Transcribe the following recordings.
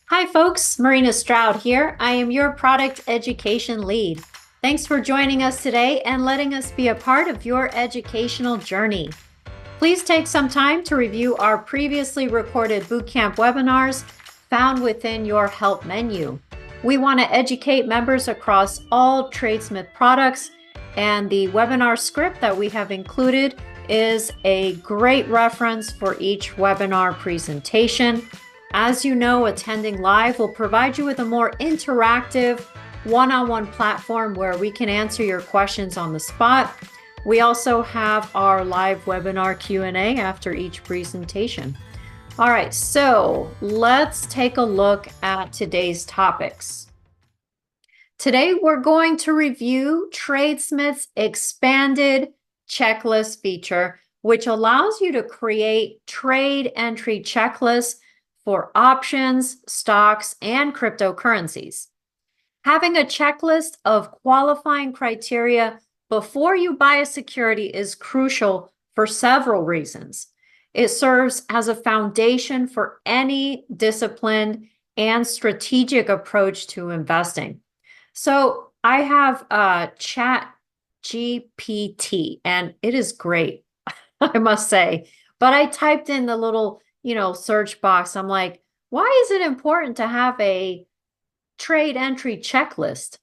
Hi folks, Marina Stroud here. I am your product education lead. Thanks for joining us today and letting us be a part of your educational journey. Please take some time to review our previously recorded bootcamp webinars found within your help menu. We want to educate members across all TradeSmith products, and the webinar script that we have included is a great reference for each webinar presentation. As you know, attending live will provide you with a more interactive one-on-one platform where we can answer your questions on the spot. We also have our live webinar Q&A after each presentation. All right, so let's take a look at today's topics. Today, we're going to review TradeSmith's expanded checklist feature, which allows you to create trade entry checklists for options, stocks, and cryptocurrencies. Having a checklist of qualifying criteria before you buy a security is crucial for several reasons. It serves as a foundation for any disciplined and strategic approach to investing. So I have Chat GPT, and it is great, I must say. But I typed in the little search box. I'm like, why is it important to have a trade entry checklist?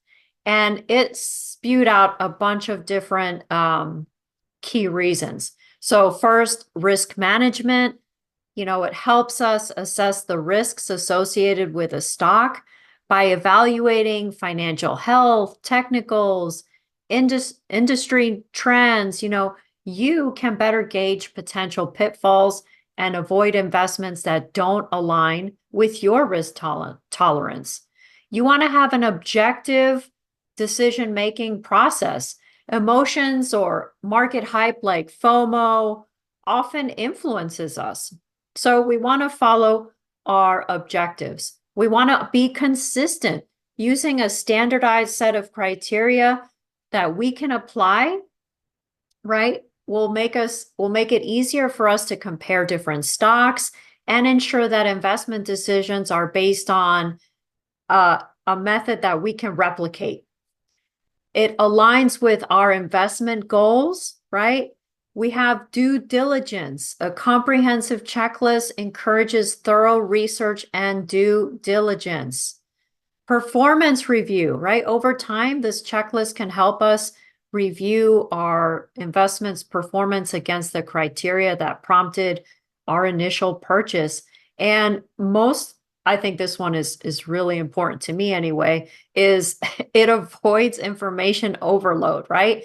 And it spewed out a bunch of different key reasons. So first, risk management. It helps us assess the risks associated with a stock by evaluating financial health, technicals, industry trends. You can better gauge potential pitfalls and avoid investments that don't align with your risk tolerance. You want to have an objective decision-making process. Emotions or market hype like FOMO often influences us. So we want to follow our objectives. We want to be consistent using a standardized set of criteria that we can apply, right? Will make it easier for us to compare different stocks and ensure that investment decisions are based on a method that we can replicate. It aligns with our investment goals, right? We have due diligence. A comprehensive checklist encourages thorough research and due diligence. Performance review, right? Over time, this checklist can help us review our investment's performance against the criteria that prompted our initial purchase. And I think this one is really important to me anyway, is it avoids information overload, right?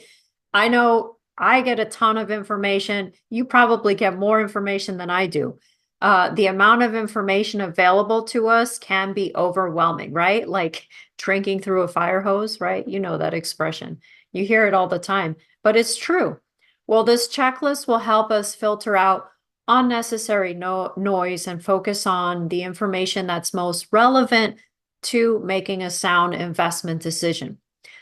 I know I get a ton of information. You probably get more information than I do. The amount of information available to us can be overwhelming, right? Like drinking through a fire hose, right? You know that expression. You hear it all the time, but it's true. Well, this checklist will help us filter out unnecessary noise and focus on the information that's most relevant to making a sound investment decision.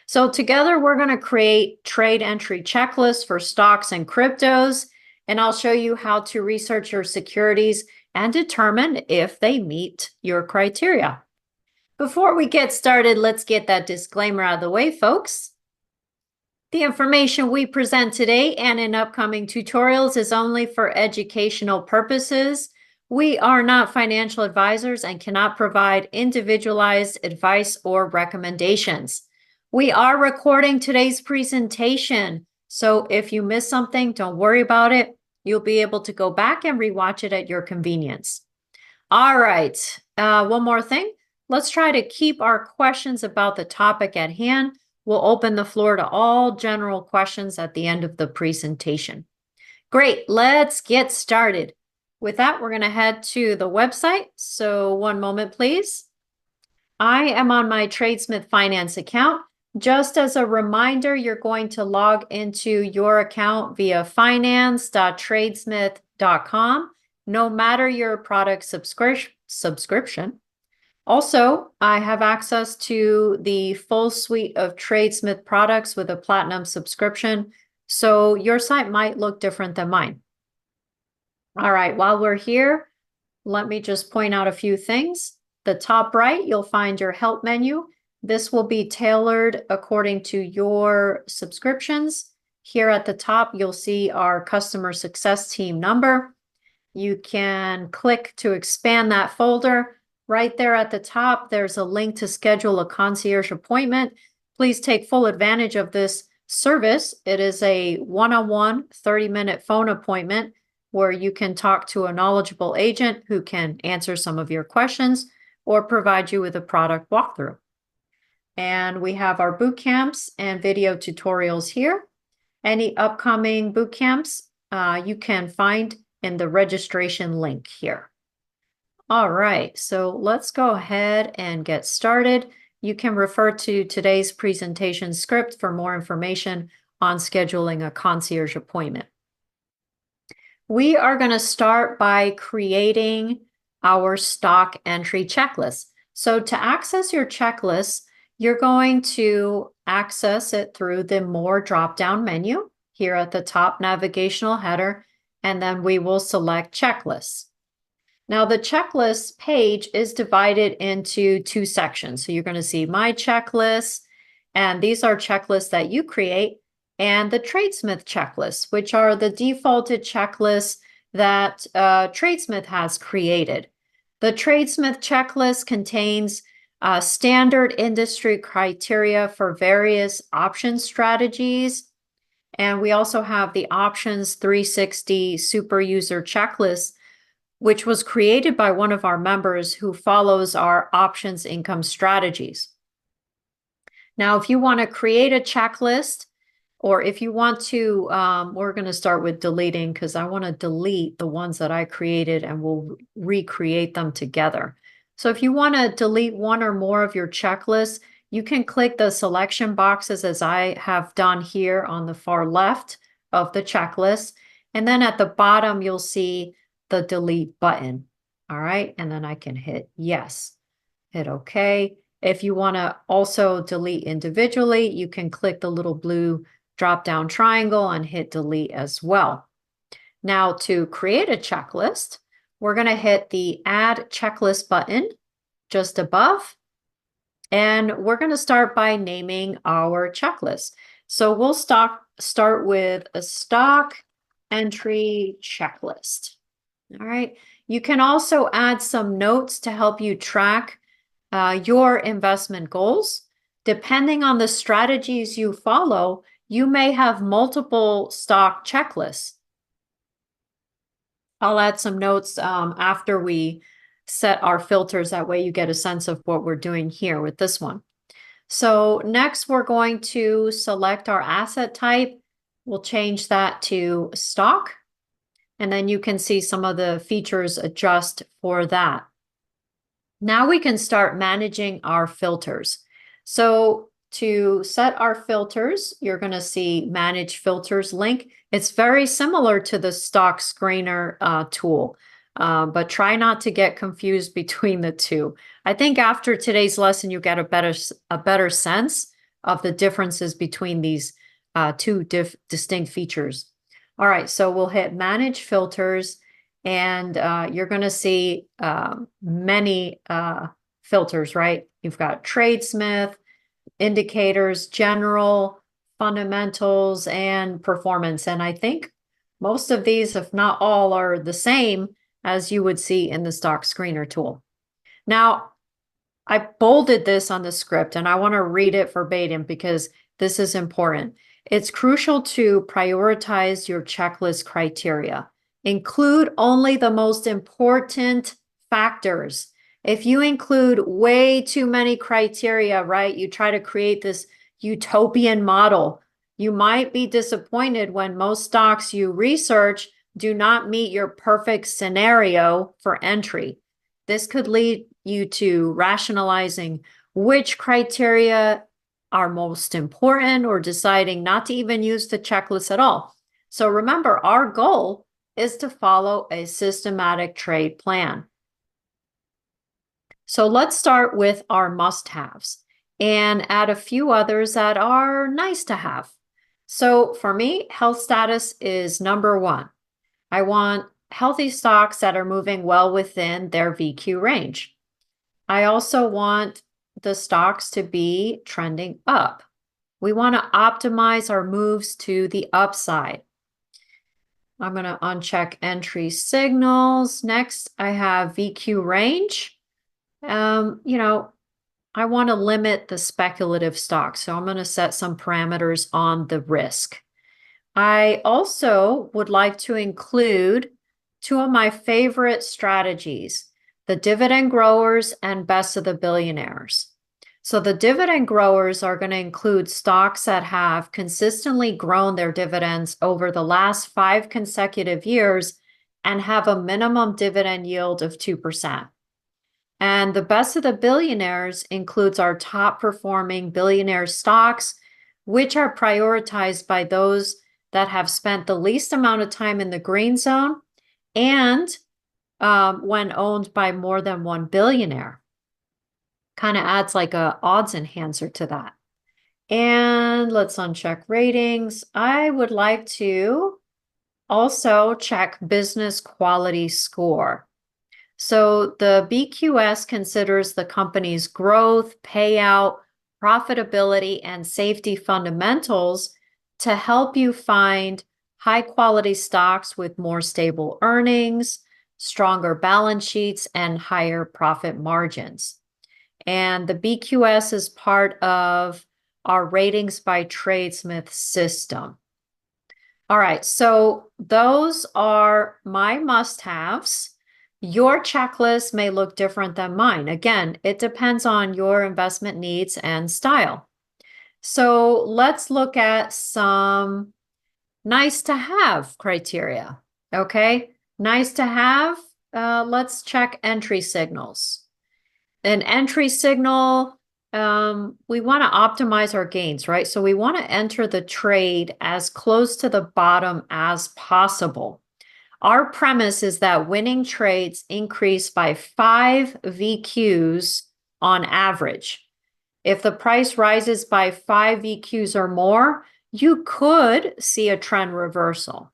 So together, we're going to create trade entry checklists for stocks and cryptos, and I'll show you how to research your securities and determine if they meet your criteria. Before we get started, let's get that disclaimer out of the way, folks. The information we present today and in upcoming tutorials is only for educational purposes. We are not financial advisors and cannot provide individualized advice or recommendations. We are recording today's presentation, so if you miss something, don't worry about it. You'll be able to go back and rewatch it at your convenience. All right, one more thing. Let's try to keep our questions about the topic at hand. We'll open the floor to all general questions at the end of the presentation. Great, let's get started. With that, we're going to head to the website. So one moment, please. I am on my TradeSmith Finance account. Just as a reminder, you're going to log into your account via finance.tradesmith.com, no matter your product subscription. Also, I have access to the full suite of TradeSmith products with a platinum subscription, so your site might look different than mine. All right, while we're here, let me just point out a few things. the top right, you'll find your help menu. This will be tailored according to your subscriptions. Here at the top, you'll see our customer success team number. You can click to expand that folder. Right there at the top, there's a link to schedule a concierge appointment. Please take full advantage of this service. It is a one-on-one 30-minute phone appointment where you can talk to a knowledgeable agent who can answer some of your questions or provide you with a product walkthrough. And we have our boot camps and video tutorials here. Any upcoming boot camps you can find in the registration link here. All right, so let's go ahead and get started. You can refer to today's presentation script for more information on scheduling a concierge appointment. We are going to start by creating our stock entry checklist. So to access your checklist, you're going to access it through the More drop-down menu here at the top navigational header, and then we will select Checklists. Now, the checklist page is divided into two sections. So you're going to see My Checklist, and these are checklists that you create, and the TradeSmith checklists, which are the defaulted checklists that TradeSmith has created. The TradeSmith checklist contains standard industry criteria for various option strategies. And we also have the Options 360 Super User Checklist, which was created by one of our members who follows our options income strategies. Now, if you want to create a checklist, or if you want to, we're going to start with deleting because I want to delete the ones that I created and we'll recreate them together. So if you want to delete one or more of your checklists, you can click the selection boxes as I have done here on the far left of the checklist. And then at the bottom, you'll see the delete button. All right. And then I can hit yes, hit OK. If you want to also delete individually, you can click the little blue drop-down triangle and hit delete as well. Now, to create a checklist, we're going to hit the Add Checklist button just above. And we're going to start by naming our checklist. So we'll start with a stock entry checklist. All right. You can also add some notes to help you track your investment goals. Depending on the strategies you follow, you may have multiple stock checklists. I'll add some notes after we set our filters. That way you get a sense of what we're doing here with this one. So next, we're going to select our asset type. We'll change that to stock. And then you can see some of the features adjust for that. Now we can start managing our filters. So to set our filters, you're going to see Manage Filters link. It's very similar to the stock screener tool, but try not to get confused between the two. I think after today's lesson, you get a better sense of the differences between these two distinct features. All right, so we'll hit Manage Filters, and you're going to see many filters, right? You've got TradeSmith, indicators, general, fundamentals, and performance. And I think most of these, if not all, are the same as you would see in the stock screener tool. Now, I bolded this on the script, and I want to read it verbatim because this is important. It's crucial to prioritize your checklist criteria. Include only the most important factors. If you include way too many criteria, right, you try to create this utopian model, you might be disappointed when most stocks you research do not meet your perfect scenario for entry. This could lead you to rationalizing which criteria are most important or deciding not to even use the checklist at all. So remember, our goal is to follow a systematic trade plan. So let's start with our must-haves and add a few others that are nice to have. So for me, health status is number one. I want healthy stocks that are moving well within their VQ range. I also want the stocks to be trending up. We want to optimize our moves to the upside. I'm going to uncheck entry signals. Next, I have VQ range. I want to limit the speculative stocks, so I'm going to set some parameters on the risk. I also would like to include two of my favorite strategies, the dividend growers and best of the billionaires. So the dividend growers are going to include stocks that have consistently grown their dividends over the last 5 consecutive years and have a minimum dividend yield of 2%. And the best of the billionaires includes our top performing billionaire stocks, which are prioritized by those that have spent the least amount of time in the green zone and when owned by more than one billionaire. Kind of adds like a odds enhancer to that. And let's uncheck ratings. I would like to also check business quality score. So the BQS considers the company's growth, payout, profitability, and safety fundamentals to help you find high quality stocks with more stable earnings, stronger balance sheets, and higher profit margins. And the BQS is part of our ratings by TradeSmith system. All right, so those are my must-haves. Your checklist may look different than mine. Again, it depends on your investment needs and style. So let's look at some nice to have criteria. Okay, nice to have. Let's check entry signals. An entry signal, we want to optimize our gains, right? So we want to enter the trade as close to the bottom as possible. Our premise is that winning trades increase by 5 VQs on average. If the price rises by 5 VQs or more, you could see a trend reversal.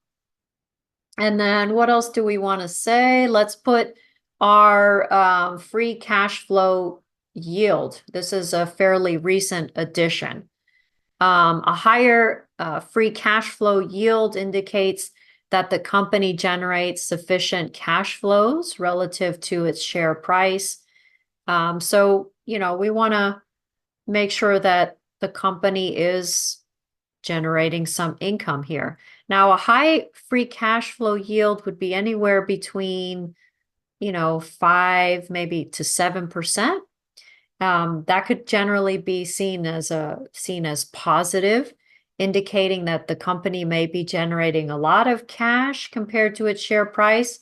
And then what else do we want to say? Let's put our free cash flow yield. This is a fairly recent addition. A higher free cash flow yield indicates that the company generates sufficient cash flows relative to its share price. So, we want to make sure that the company is generating some income here. Now, a high free cash flow yield would be anywhere between, 5 maybe to 7%. That could generally be seen as positive, indicating that the company may be generating a lot of cash compared to its share price.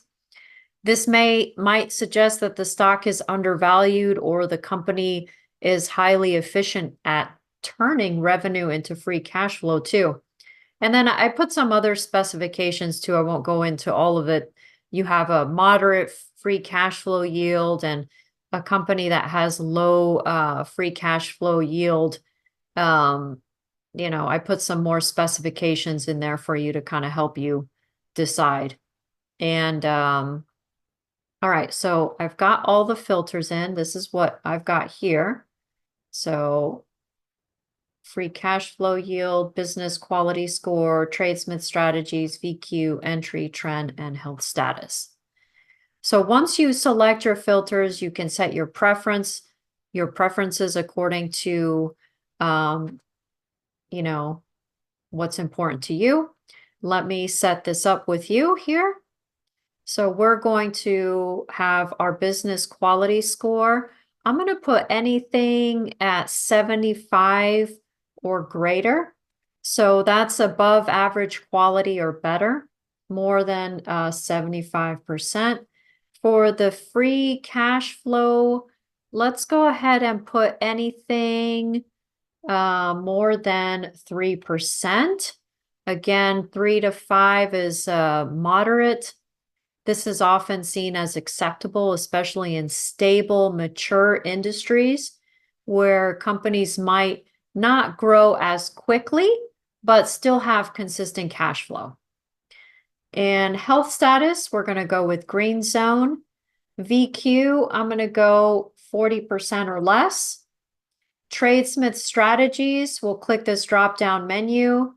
This might suggest that the stock is undervalued or the company is highly efficient at turning revenue into free cash flow too. And then I put some other specifications too. I won't go into all of it. You have a moderate free cash flow yield and a company that has low free cash flow yield. I put some more specifications in there for you to kind of help you decide. And all right, so I've got all the filters in. This is what I've got here. So free cash flow yield, business quality score, TradeSmith strategies, VQ, entry, trend, and health status. So once you select your filters, you can set your preferences according to, what's important to you. Let me set this up with you here. So we're going to have our business quality score. I'm going to put anything at 75 or greater. So that's above average quality or better, more than 75%. For the free cash flow, let's go ahead and put anything more than 3%. Again, 3 to 5 is moderate. This is often seen as acceptable, especially in stable, mature industries where companies might not grow as quickly, but still have consistent cash flow. And health status, we're going to go with green zone. VQ, I'm going to go 40% or less. TradeSmith strategies, we'll click this drop-down menu,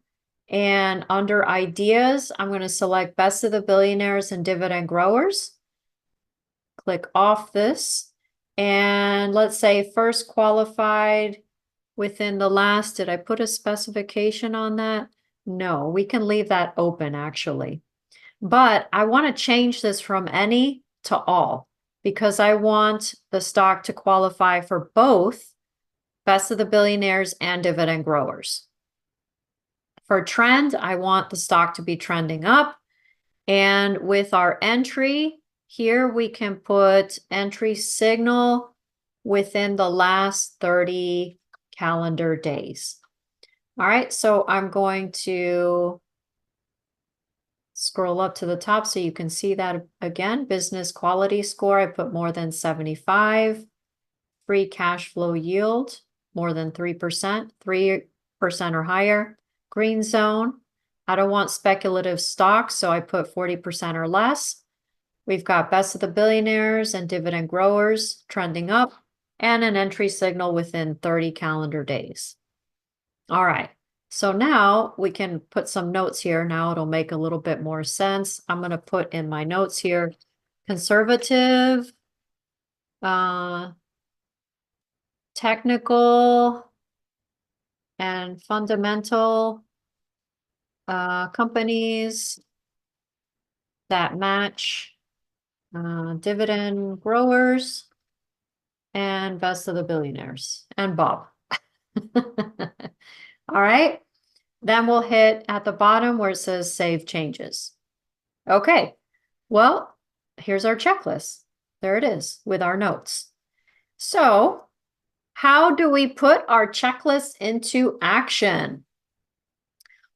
and under ideas, I'm going to select Best of the Billionaires and Dividend Growers. Click off this, and let's say first qualified within the last, did I put a specification on that? No, we can leave that open actually. But I want to change this from any to all because I want the stock to qualify for both Best of the Billionaires and Dividend Growers. For trend, I want the stock to be trending up. And with our entry, here we can put entry signal within the last 30 calendar days. All right, so I'm going to scroll up to the top so you can see that again. Business quality score, I put more than 75. Free cash flow yield, more than 3%, 3% or higher. Green zone, I don't want speculative stocks, so I put 40% or less. We've got Best of the Billionaires and Dividend Growers trending up, and an entry signal within 30 calendar days. All right, so now we can put some notes here. Now it'll make a little bit more sense. I'm going to put in my notes here, conservative, technical, and fundamental companies that match dividend growers and Best of the Billionaires and Bob. All right, then we'll hit at the bottom where it says Save Changes. Okay, well, here's our checklist. There it is with our notes. So how do we put our checklist into action?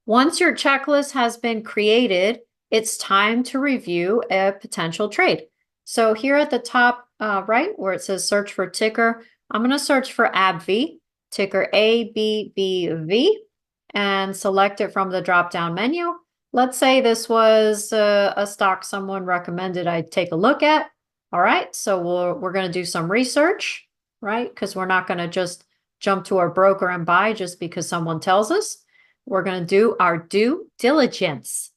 Once your checklist has been created, it's time to review a potential trade. So here at the top right where it says search for ticker, I'm going to search for ABV, ticker ABBV, and select it from the drop-down menu. Let's say this was a stock someone recommended I take a look at. All right, so we're going to do some research, right? Because we're not going to just jump to our broker and buy just because someone tells us. We're going to do our due diligence.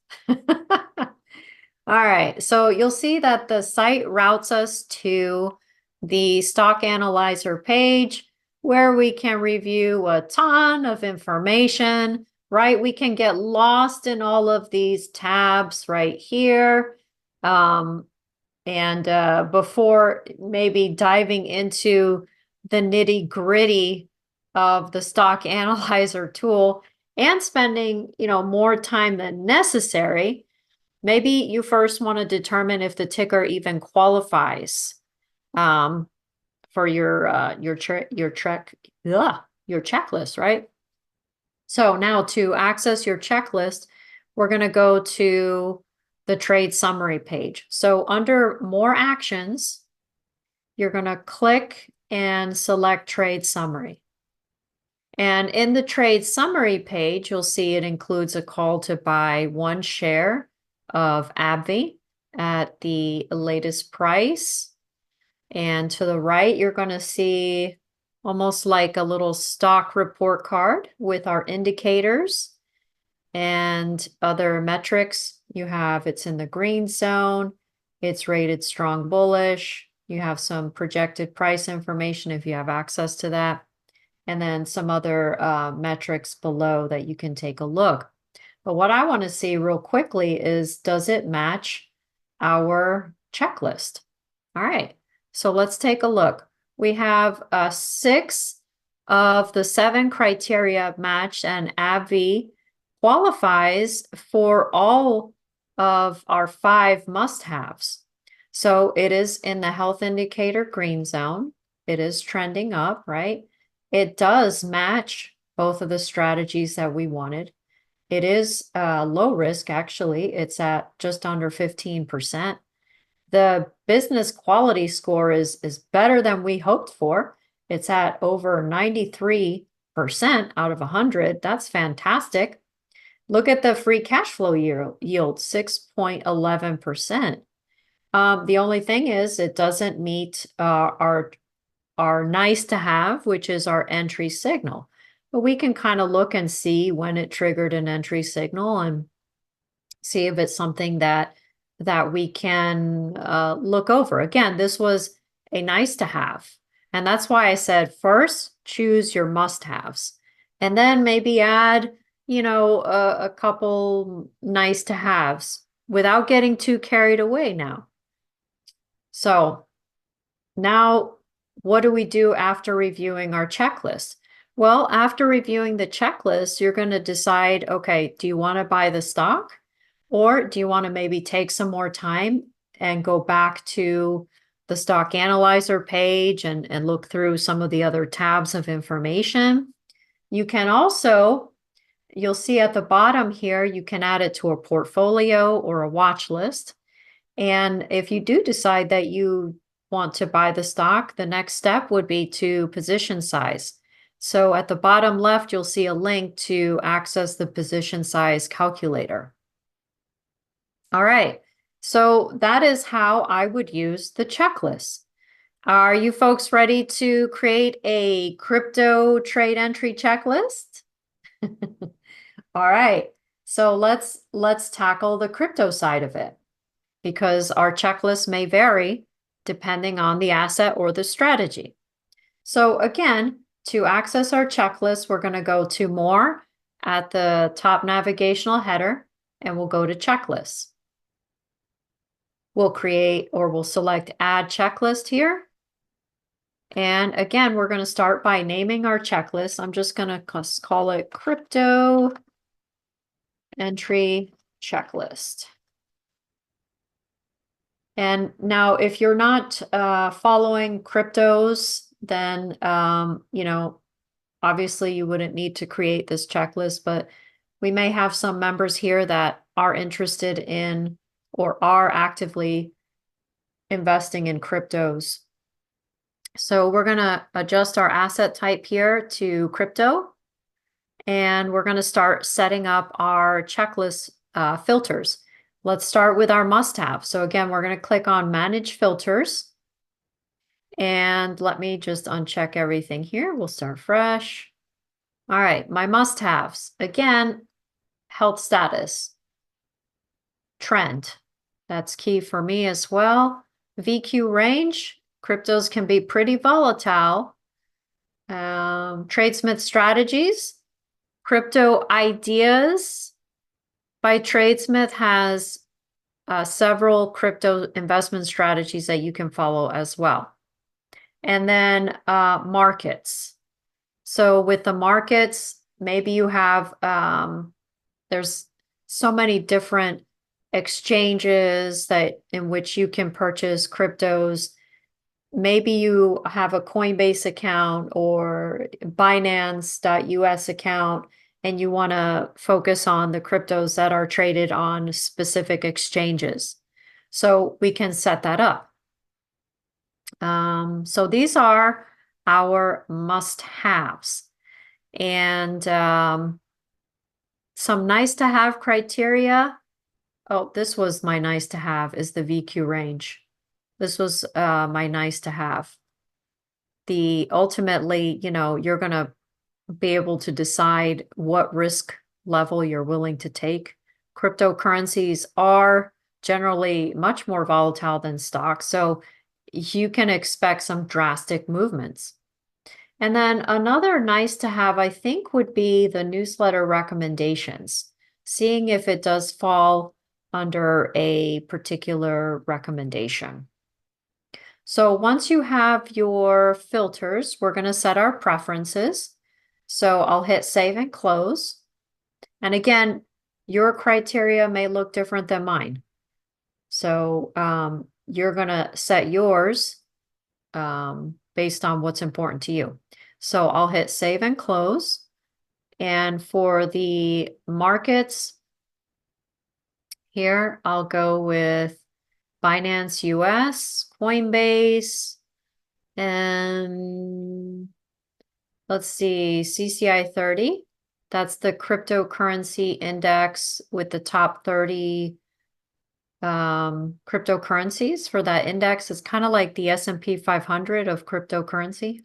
All right, so you'll see that the site routes us to the stock analyzer page where we can review a ton of information, right? We can get lost in all of these tabs right here. Before maybe diving into the nitty-gritty of the stock analyzer tool and spending, more time than necessary, maybe you first want to determine if the ticker even qualifies for your checklist, right? So now to access your checklist, we're going to go to the trade summary page. So under more actions, you're going to click and select trade summary. And in the trade summary page, you'll see it includes a call to buy 1 share of AbbVie at the latest price. And to the right, you're going to see almost like a little stock report card with our indicators and other metrics. You have it's in the green zone, it's rated strong bullish. You have some projected price information if you have access to that. And then some other metrics below that you can take a look. But what I want to see real quickly is, does it match our checklist? All right, so let's take a look. We have 6 of the 7 criteria matched, and AbbVie qualifies for all of our 5 must-haves. So it is in the health indicator green zone. It is trending up, right? It does match both of the strategies that we wanted. It is low risk, actually. It's at just under 15%. The business quality score is better than we hoped for. It's at over 93% out of 100. That's fantastic. Look at the free cash flow yield, 6.11%. The only thing is it doesn't meet our our nice to have, which is our entry signal. But we can kind of look and see when it triggered an entry signal and see if it's something that we can look over. Again, this was a nice to have. And that's why I said first, choose your must-haves. And then maybe add, a couple nice to haves without getting too carried away now. So now, what do we do after reviewing our checklist? Well, after reviewing the checklist, you're going to decide, okay, do you want to buy the stock? Or do you want to maybe take some more time and go back to the stock analyzer page and look through some of the other tabs of information? You can also, you'll see at the bottom here, you can add it to a portfolio or a watch list. And if you do decide that you want to buy the stock, the next step would be to position size. So at the bottom left, you'll see a link to access the position size calculator. All right, so that is how I would use the checklist. Are you folks ready to create a crypto trade entry checklist? All right, so let's tackle the crypto side of it, because our checklist may vary depending on the asset or the strategy. So again, to access our checklist, we're going to go to More at the top navigational header, and we'll go to Checklists. We'll select Add Checklist here. And again, we're going to start by naming our checklist. I'm just going to call it Crypto Entry Checklist. And now if you're not following cryptos, then, obviously you wouldn't need to create this checklist, but we may have some members here that are interested in or are actively investing in cryptos. So we're going to adjust our asset type here to crypto, and we're going to start setting up our checklist filters. Let's start with our must-have. So again, we're going to click on Manage Filters. And let me just uncheck everything here. We'll start fresh. All right, my must-haves. Again, health status, trend. That's key for me as well. VQ range. Cryptos can be pretty volatile. TradeSmith strategies. Crypto ideas by TradeSmith has several crypto investment strategies that you can follow as well. And then markets. So with the markets, maybe you have, there's so many different exchanges in which you can purchase cryptos. Maybe you have a Coinbase account or Binance.us account, and you want to focus on the cryptos that are traded on specific exchanges. So we can set that up. So these are our must-haves. And some nice to have criteria. Oh, this was my nice to have, is the VQ range. This was my nice to have. Ultimately, you're going to be able to decide what risk level you're willing to take. Cryptocurrencies are generally much more volatile than stocks, so you can expect some drastic movements. And then another nice to have, I think, would be the newsletter recommendations, seeing if it does fall under a particular recommendation. So once you have your filters, we're going to set our preferences. So I'll hit Save and Close. And again, your criteria may look different than mine. So you're going to set yours based on what's important to you. So I'll hit Save and Close. And for the markets, here I'll go with Binance US, Coinbase, and let's see, CCI 30. That's the cryptocurrency index with the top 30 cryptocurrencies for that index. It's kind of like the S&P 500 of cryptocurrency.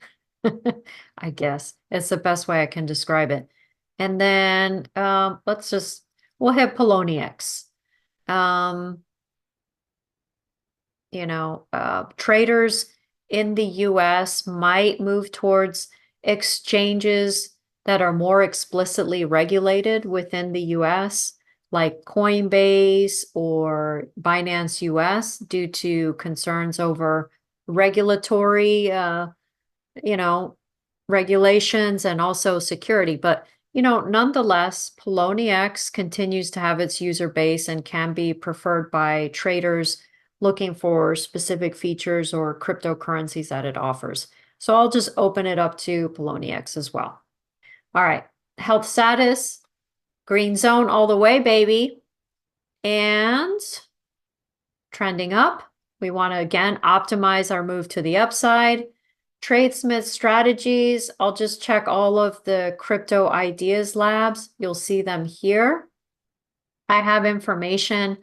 I guess it's the best way I can describe it. And then we'll have Poloniex. Um, Traders in the US might move towards exchanges that are more explicitly regulated within the US, like Coinbase or Binance US, due to concerns over regulatory, you know, regulations and also security. But, nonetheless, Poloniex continues to have its user base and can be preferred by traders looking for specific features or cryptocurrencies that it offers. So I'll just open it up to Poloniex as well. All right, health status, green zone all the way, baby. And trending up. We want to, again, optimize our move to the upside. TradeSmith strategies, I'll just check all of the crypto ideas labs. You'll see them here. I have information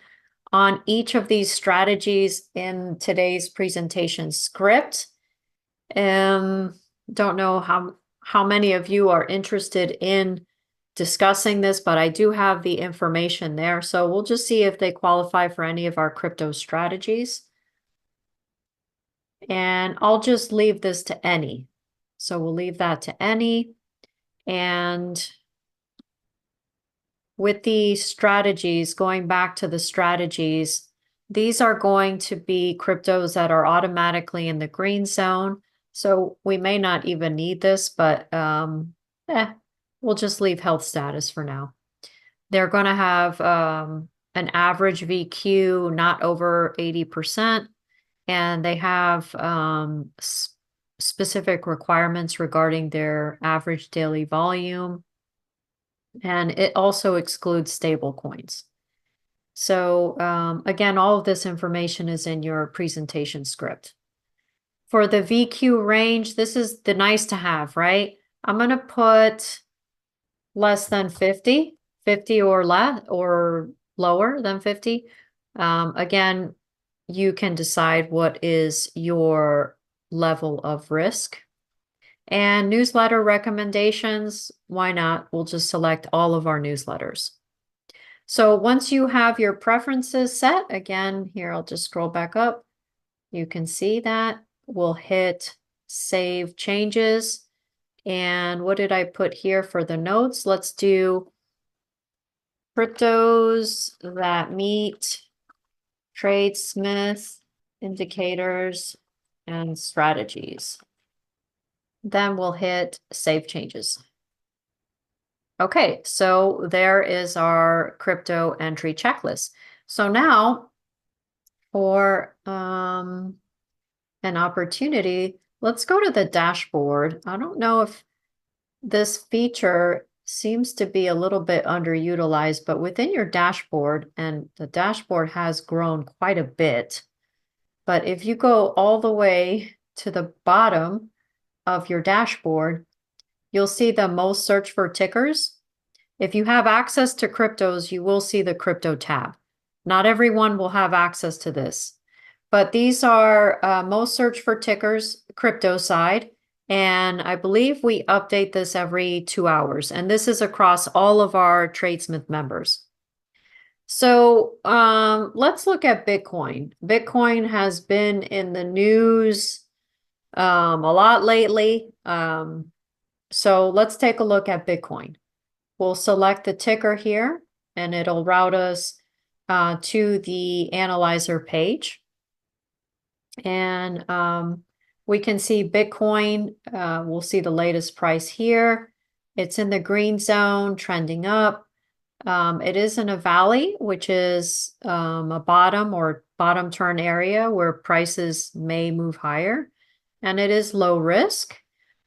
on each of these strategies in today's presentation script. Don't know how many of you are interested in discussing this, but I do have the information there. So we'll just see if they qualify for any of our crypto strategies. And I'll just leave this to any. So we'll leave that to any. And with the strategies, going back to the strategies, these are going to be cryptos that are automatically in the green zone. So we may not even need this, but we'll just leave health status for now. They're going to have an average VQ not over 80%. And they have specific requirements regarding their average daily volume. And it also excludes stable coins. So again, all of this information is in your presentation script. For the VQ range, this is the nice to have, right? I'm going to put less than 50, 50 or less or lower than 50. Again, you can decide what is your level of risk. And newsletter recommendations, why not? We'll just select all of our newsletters. So once you have your preferences set, again, here I'll just scroll back up. You can see that. We'll hit Save Changes. And what did I put here for the notes? Let's do cryptos that meet TradeSmith indicators and strategies. Then we'll hit Save Changes. Okay, so there is our crypto entry checklist. So now for an opportunity, let's go to the dashboard. I don't know if this feature seems to be a little bit underutilized, but within your dashboard, and the dashboard has grown quite a bit, but if you go all the way to the bottom of your dashboard, you'll see the most search for tickers. If you have access to cryptos, you will see the crypto tab. Not everyone will have access to this, but these are most search for tickers, crypto side. And I believe we update this every 2 hours. And this is across all of our TradeSmith members. So let's look at Bitcoin. Bitcoin has been in the news a lot lately. So let's take a look at Bitcoin. We'll select the ticker here, and it'll route us to the analyzer page. And we can see Bitcoin. We'll see the latest price here. It's in the green zone, trending up. It is in a valley, which is a bottom or bottom turn area where prices may move higher. And it is low risk.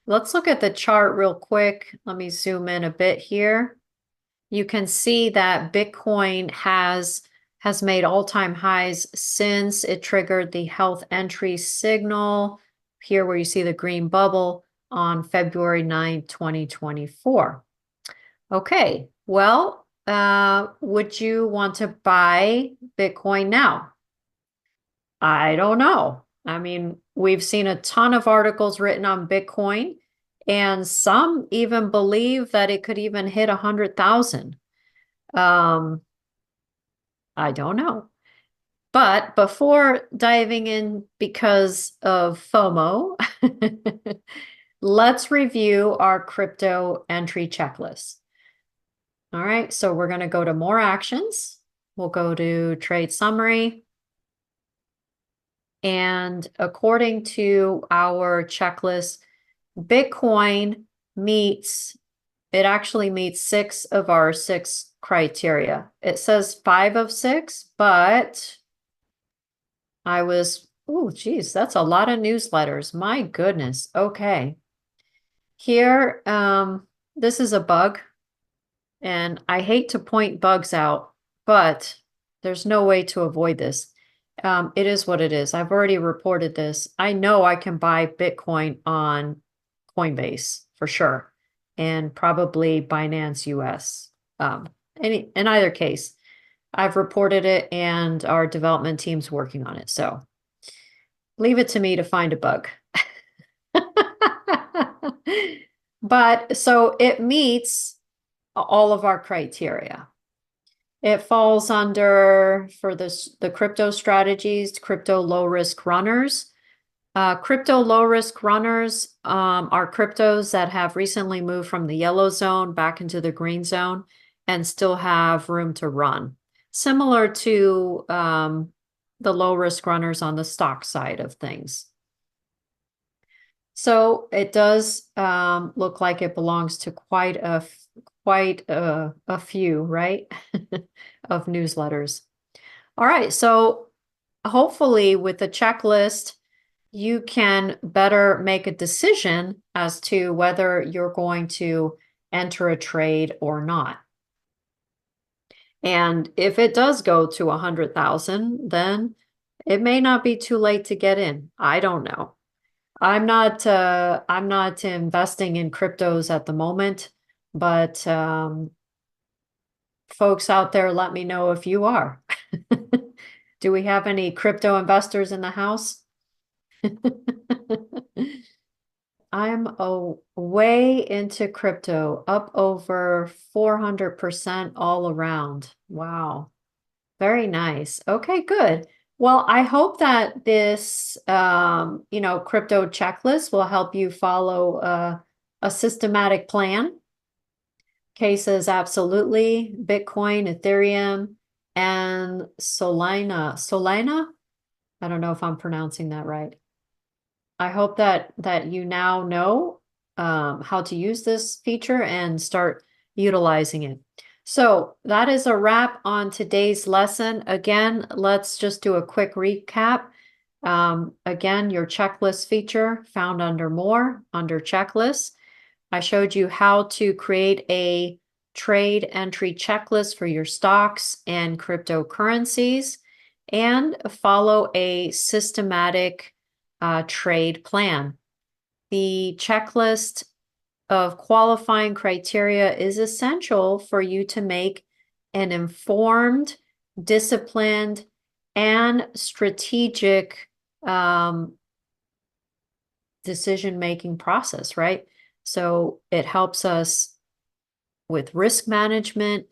Let's look at the chart real quick. Let me zoom in a bit here. You can see that Bitcoin has made all-time highs since it triggered the health entry signal here where you see the green bubble on February 9, 2024. Okay, well, would you want to buy Bitcoin now? I don't know. I mean, we've seen a ton of articles written on Bitcoin, and some even believe that it could even hit 100,000. Um, I don't know. But before diving in because of FOMO, let's review our crypto entry checklist. All right, so we're going to go to more actions. We'll go to trade summary. And according to our checklist, Bitcoin it actually meets 6 of our 6 criteria. It says 5 of 6, but oh, geez, that's a lot of newsletters. My goodness. Okay. Here, this is a bug, and I hate to point bugs out, but there's no way to avoid this. It is what it is. I've already reported this. I know I can buy Bitcoin on Coinbase for sure, and probably Binance US. In either case, I've reported it and our development team's working on it. So leave it to me to find a bug. But so it meets all of our criteria. It falls under, for the crypto strategies, crypto low risk runners. Crypto low risk runners are cryptos that have recently moved from the yellow zone back into the green zone and still have room to run. Similar to the low risk runners on the stock side of things. So it does look like it belongs to quite a few, right, of newsletters. All right, so hopefully with the checklist, you can better make a decision as to whether you're going to enter a trade or not. And if it does go to 100,000, then it may not be too late to get in. I don't know. I'm not investing in cryptos at the moment, but folks out there, let me know if you are. Do we have any crypto investors in the house? I'm way into crypto, up over 400% all around. Wow. Very nice. Okay, good. Well, I hope that this, crypto checklist will help you follow a systematic plan. Cases absolutely, Bitcoin, Ethereum, and Solana. Solana? I don't know if I'm pronouncing that right. I hope that you now know how to use this feature and start utilizing it. So that is a wrap on today's lesson. Again, let's just do a quick recap. Again, your checklist feature found under More, under Checklists. I showed you how to create a trade entry checklist for your stocks and cryptocurrencies and follow a systematic trade plan. The checklist of qualifying criteria is essential for you to make an informed, disciplined, and strategic decision-making process, right? So it helps us with risk management,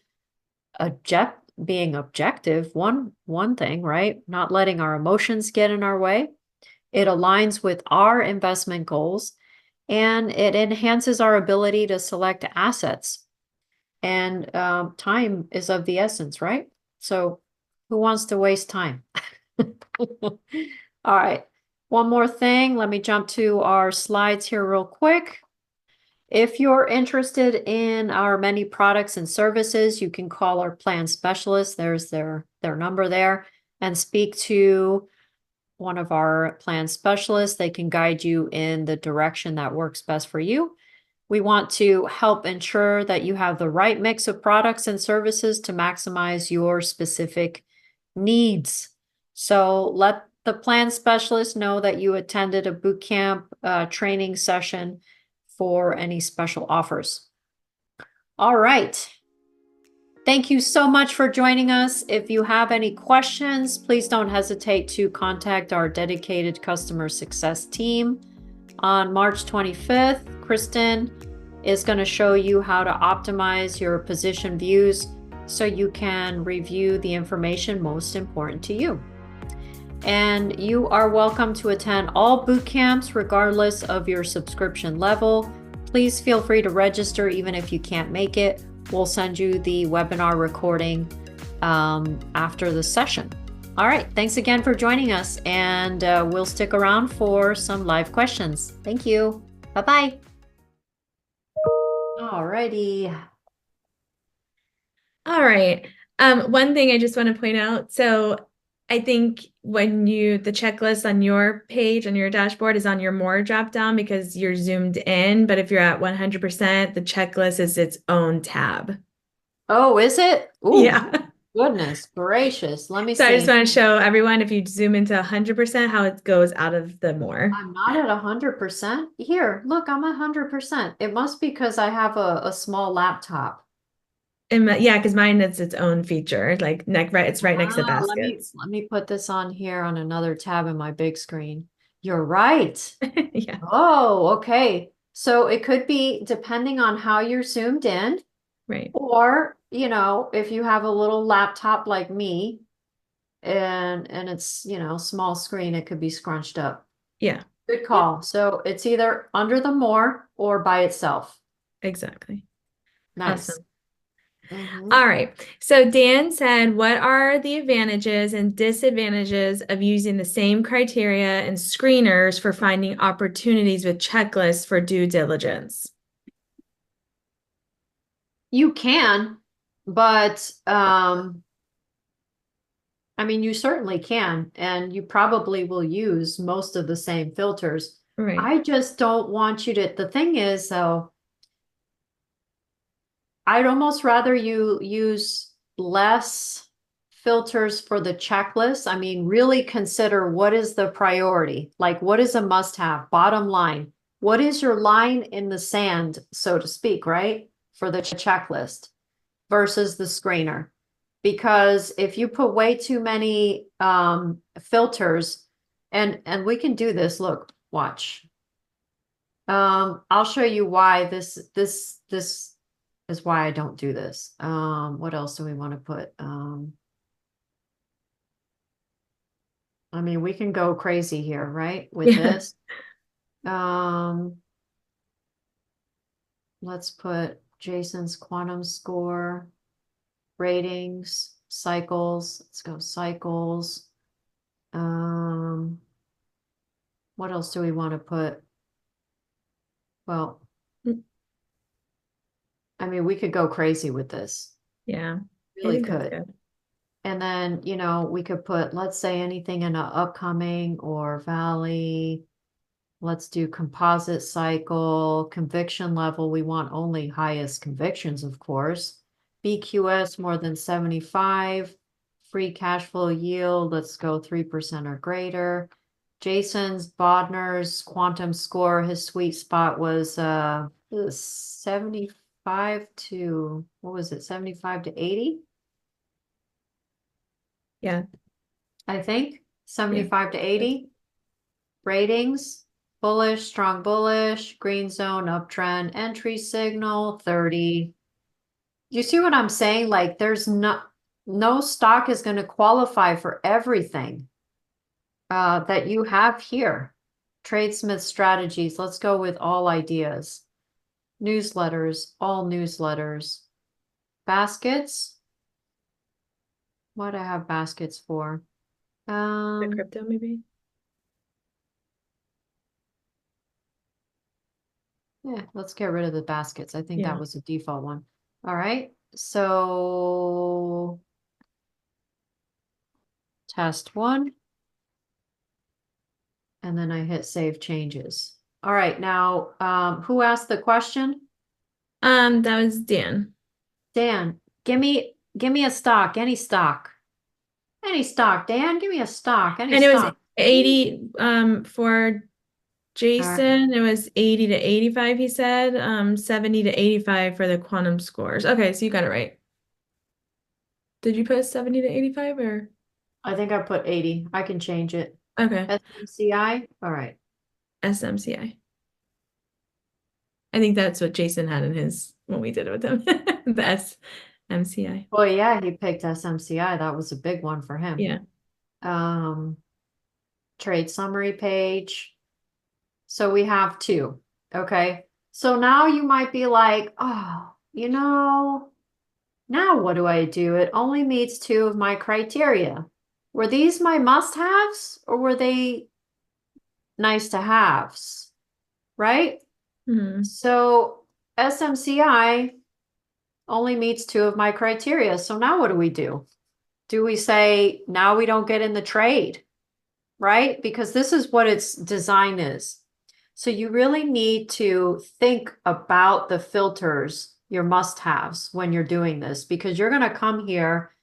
being objective, one thing, right? Not letting our emotions get in our way. It aligns with our investment goals, and it enhances our ability to select assets. And time is of the essence, right? So who wants to waste time? All right. One more thing. Let me jump to our slides here real quick. If you're interested in our many products and services, you can call our plan specialist. There's their number there, and speak to one of our plan specialists. They can guide you in the direction that works best for you. We want to help ensure that you have the right mix of products and services to maximize your specific needs. So let the plan specialist know that you attended a bootcamp training session for any special offers. All right. Thank you so much for joining us. If you have any questions, please don't hesitate to contact our dedicated customer success team. On March 25th, Kristen is going to show you how to optimize your position views so you can review the information most important to you. And you are welcome to attend all boot camps regardless of your subscription level. Please feel free to register even if you can't make it. We'll send you the webinar recording after the session. All right, thanks again for joining us, and we'll stick around for some live questions. Thank you. Bye-bye. All righty. All right. One thing I just want to point out, so I think when the checklist on your page, on your dashboard is on your more drop down because you're zoomed in, but if you're at 100%, the checklist is its own tab. Oh, is it? Ooh, Yeah. goodness gracious. Let me So I just see. want to show everyone, if you zoom into 100%, how it goes out of the more. I'm not at 100%. Here, look, I'm at 100%. It must be because I have a small laptop. Yeah, because mine is its own feature, like it's right next to baskets. Let me put this on here on another tab in my big screen. You're right. Yeah. Oh, okay. So it could be depending on how you're zoomed in, Right. or, if you have a little laptop like me and it's, small screen, it could be scrunched up. Yeah. Good Yep. call. So it's either under the more or by itself. Exactly. Nice. Awesome. Mhm. All right. So Dan said, what are the advantages and disadvantages of using the same criteria and screeners for finding opportunities with checklists for due diligence? You can, but I mean, you certainly can, and you probably will use most of the same filters. Right. I just don't want you to, the thing is, though, I'd almost rather you use less filters for the checklist. I mean, really consider what is the priority, like what is a must-have, bottom line. What is your line in the sand, so to speak, right? For the checklist versus the screener. Because if you put way too many filters, and we can do this, look, watch. I'll show you why this is why I don't do this. What else do we want to put? I mean, we can go crazy here, right? With Yeah. this. Um, let's put Jason's quantum score, ratings, cycles. Let's go cycles. What else do we want to put? Well, I mean, we could go crazy with this. Yeah. I Really think that's could. good. And then, we could put, let's say anything in a upcoming or valley. Let's do composite cycle, conviction level. We want only highest convictions, of course. BQS more than 75. Free cash flow yield, let's go 3% or greater. Jason's Bodner's quantum score, his sweet spot was 75 to, what was it, 75 to 80? Yeah. I think Yeah. 75 to 80. Ratings, bullish, strong bullish, green zone, uptrend, entry signal, 30. You see what I'm saying? Like there's no stock is going to qualify for everything that you have here. TradeSmith strategies. Let's go with all ideas. Newsletters, all newsletters. Baskets. What do I have baskets for? The crypto, maybe? Yeah, let's get rid of the baskets. I think that Yeah. was a default one. All right. So test one. And then I hit save changes. All right. Now, who asked the question? That was Dan. Dan, give me a stock, any stock. Any stock, Dan, give me a stock, any And it was stock. 80 for All right. Jason. It was 80 to 85, he said. 70 to 85 for the quantum scores. Okay, so you got it right. Did you put 70 to 85 or? I think I put 80. I can change it. Okay, SMCI? All right. SMCI. I think that's what Jason had in his when we did it with him. The SMCI. Well, yeah, he picked SMCI. That was a big one for him. Yeah. Um, trade summary page. So we have two. Okay. So now you might be like, oh, now what do I do? It only meets two of my criteria. Were these my must-haves or were they nice to haves? Right? Mhm. So SMCI only meets two of my criteria. So now what do we do? Do we say now we don't get in the trade? Right? Because this is what its design is. So you really need to think about the filters, your must-haves when you're doing this, because you're going to come here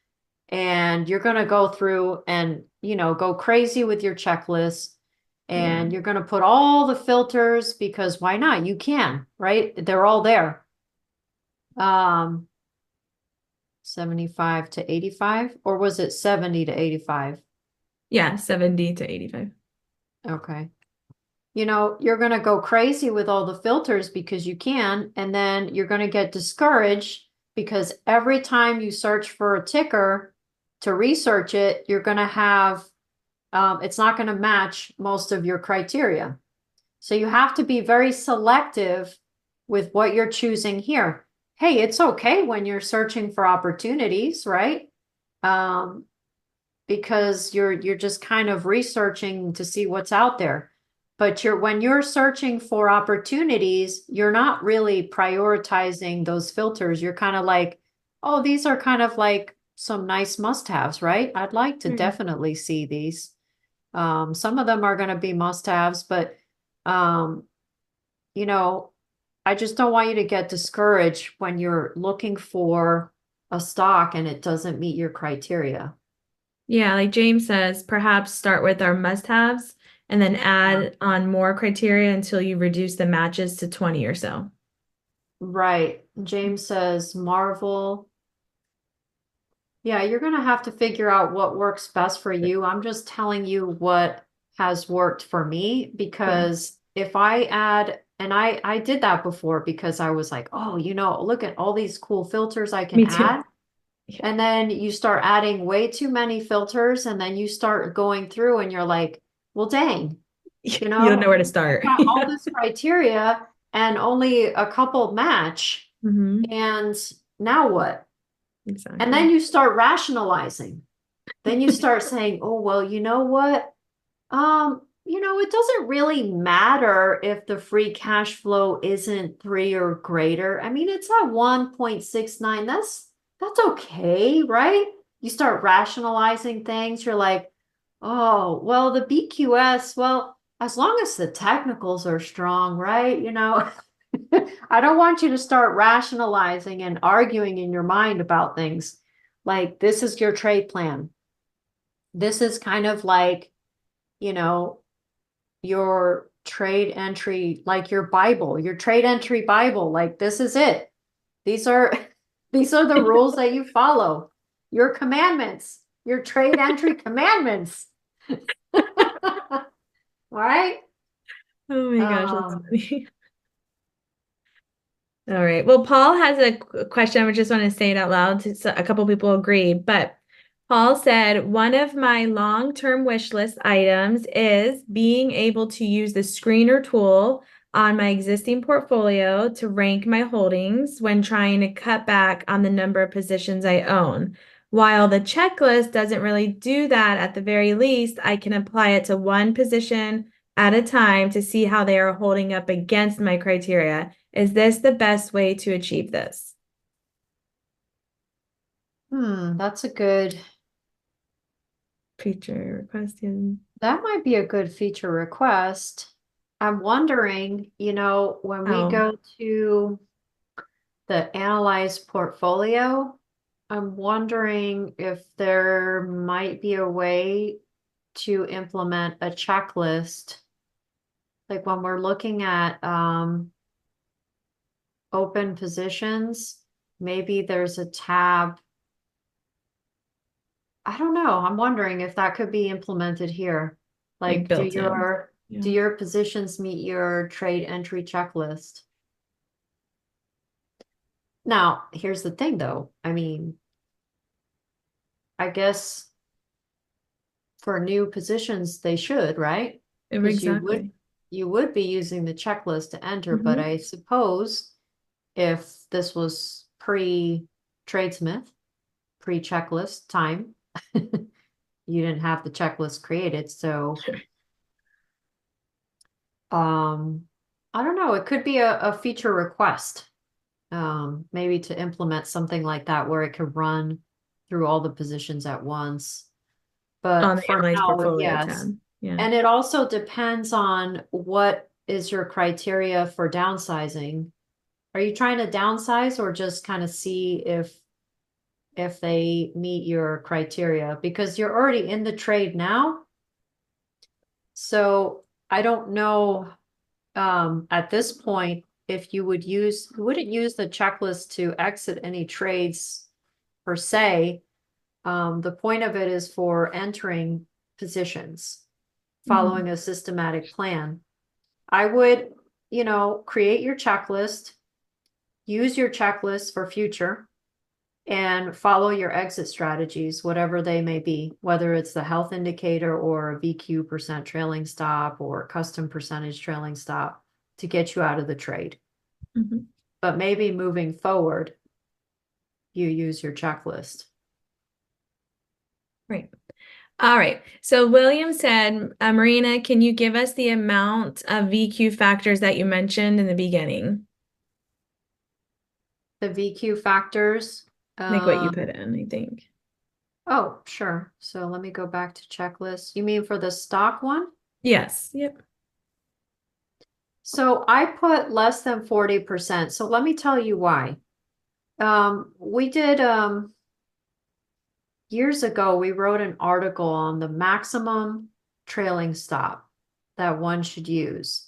and you're going to go through and, go crazy with your checklist Yeah. and you're going to put all the filters because why not? You can, right? They're all there. 75 to 85, or was it 70 to 85? Yeah, 70 to 85. Okay. You're going to go crazy with all the filters because you can, and then you're going to get discouraged because every time you search for a ticker to research it, you're going to have, it's not going to match most of your criteria. So you have to be very selective with what you're choosing here. Hey, it's okay when you're searching for opportunities, right? Um, because you're just kind of researching to see what's out there. But when you're searching for opportunities, you're not really prioritizing those filters. You're kind of like, oh, these are kind of like some nice must-haves, right? I'd like to Right. definitely see these. Some of them are going to be must-haves, but um, you know, I just don't want you to get discouraged when you're looking for a stock and it doesn't meet your criteria. Yeah, like James says, perhaps start with our must-haves and then Yeah. add on more criteria until you reduce the matches to 20 or so. Right. James says Marvel. Yeah, you're going to have to figure out what works best for you. I'm just telling you what has worked for me Yeah, because if I add, and I did that before because I was like, oh, look at all these cool filters I can me too. add. Yeah. And then you start adding way too many filters and then you start going through and you're like, well, dang, You don't know where to I've start. got all Yeah. this criteria and only a couple match. Hmm. And now what? And then Exactly. you start rationalizing. Then you start saying, oh, well, you know what? It doesn't really matter if the free cash flow isn't 3 or greater. I mean, it's at 1.69. That's okay, right? You start rationalizing things. You're like, oh, well, the BQS, well, as long as the technicals are strong, right? I don't want you to start rationalizing and arguing in your mind about things. Like, this is your trade plan. This is kind of like, you know, your trade entry, like your trade entry Bible. Like, this is it. These are these are the rules that you follow. Your commandments, your trade entry commandments. All right. Oh my gosh, that's Um, funny. All right. Well, Paul has a question. I just want to say it out loud. So a couple people agree, but Paul said one of my long-term wish list items is being able to use the screener tool on my existing portfolio to rank my holdings when trying to cut back on the number of positions I own. While the checklist doesn't really do that, at the very least, I can apply it to one position at a time to see how they are holding up against my criteria. Is this the best way to achieve this? that's a good, Feature question. that might be a good feature request. I'm wondering, when we How? go to the analyze portfolio, I'm wondering if there might be a way to implement a checklist. Like when we're looking at open positions, maybe there's a tab I don't know. I'm wondering if that could be implemented here. like Like, built in. Yeah. do your positions meet your trade entry checklist? Now, here's the thing though. I mean, I guess for new positions, they should, right? Because Exactly. you would be using the checklist to enter, but Mhm. I suppose if this was pre-TradeSmith, pre-checklist time, you didn't have the checklist created. So, um, I don't know, it could be a feature request. Maybe to implement something like that where it could run through all the positions at once. On But the for analyze now, portfolio yes. tab. Yeah. And it also depends on what is your criteria for downsizing. Are you trying to downsize or just kind of see if they meet your criteria? Because you're already in the trade now. So I don't know at this point if you wouldn't use the checklist to exit any trades per se. The point of it is for entering positions, Mhm. following a systematic plan. I would, create your checklist, use your checklist for future, and follow your exit strategies, whatever they may be, whether it's the health indicator or a VQ percent trailing stop or custom percentage trailing stop to get you out of the trade. Mhm. But maybe moving forward, you use your checklist. Right. All right. So William said, Marina, can you give us the amount of VQ factors that you mentioned in the beginning? The VQ factors. Like what you Um, put in, I think. oh, sure. So let me go back to checklist. You mean for the stock one? Yes. Yep. So I put less than 40%. So let me tell you why. We did years ago, we wrote an article on the maximum trailing stop that one should use.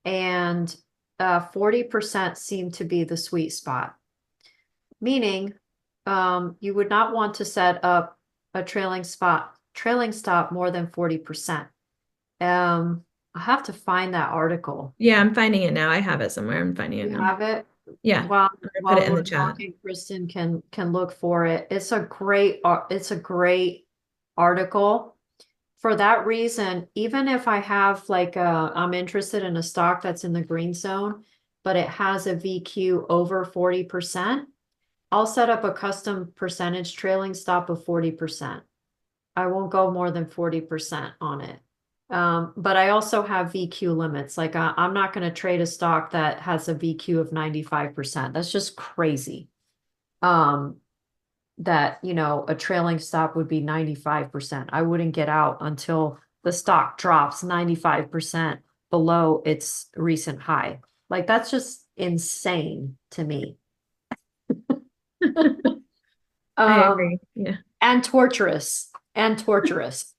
And 40% seemed to be the sweet spot, meaning you would not want to set up a trailing stop more than 40%. I have to find that article. Yeah, I'm finding it now. I have it somewhere. I'm finding it You now. have it? Yeah. While I'm gonna put while it in the we're chat. talking, Kristen can look for it. It's a great article. For that reason, even if I have I'm interested in a stock that's in the green zone, but it has a VQ over 40%, I'll set up a custom percentage trailing stop of 40%. I won't go more than 40% on it. But I also have VQ limits. Like I'm not going to trade a stock that has a VQ of 95%. That's just crazy. Um, that, a trailing stop would be 95%. I wouldn't get out until the stock drops 95% below its recent high. Like that's just insane to me. I Um, agree. Yeah. and torturous and torturous.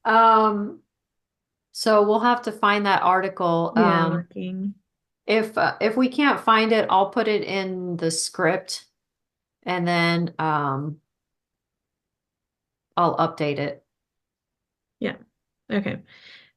Um, so we'll have to find that article. Yeah, looking. If we can't find it, I'll put it in the script and then I'll update it. Yeah. Okay.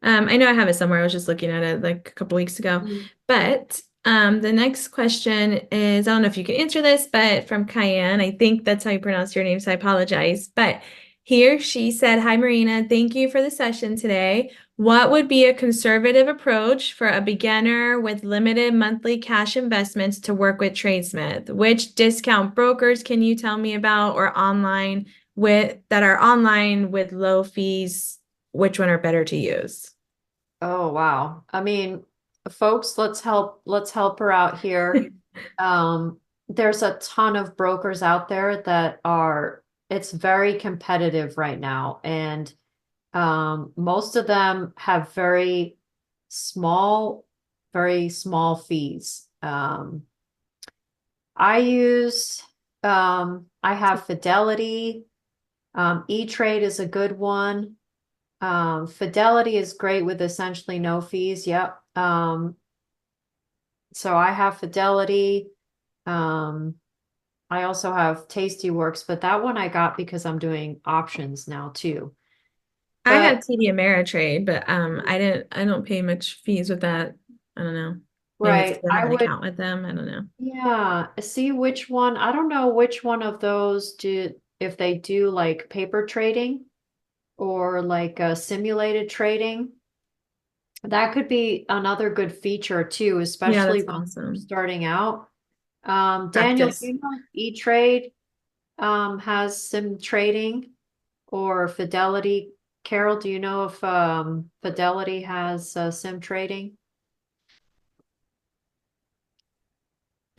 I know I have it somewhere. I was just looking at it like a couple weeks ago. Mm. But the next question is, I don't know if you can answer this, but from Cayenne, I think that's how you pronounce your name, so I apologize. But here she said, Hi, Marina. Thank you for the session today. What would be a conservative approach for a beginner with limited monthly cash investments to work with TradeSmith? Which discount brokers can you tell me about or online that are online with low fees? Which one are better to use? Oh, wow. I mean, folks, let's help her out here. There's a ton of brokers out there it's very competitive right now. And most of them have small, very small fees. I use, I have Fidelity. E-Trade is a good one. Fidelity is great with essentially no fees. Yep. So I have Fidelity. Um, I also have Tastyworks, but that one I got because I'm doing options now too. I have But TD Ameritrade, but I don't pay much fees with that. I don't know. Maybe it's right, because I have I an would, account with them. I don't know. yeah, see which one. I don't know which one of those do, if they do like paper trading or like simulated trading. That could be another good feature too, Yeah, especially that's when you're awesome. starting out. Daniel, do Practice. you know if E-Trade has sim trading or Fidelity? Carol, do you know if Fidelity has sim trading?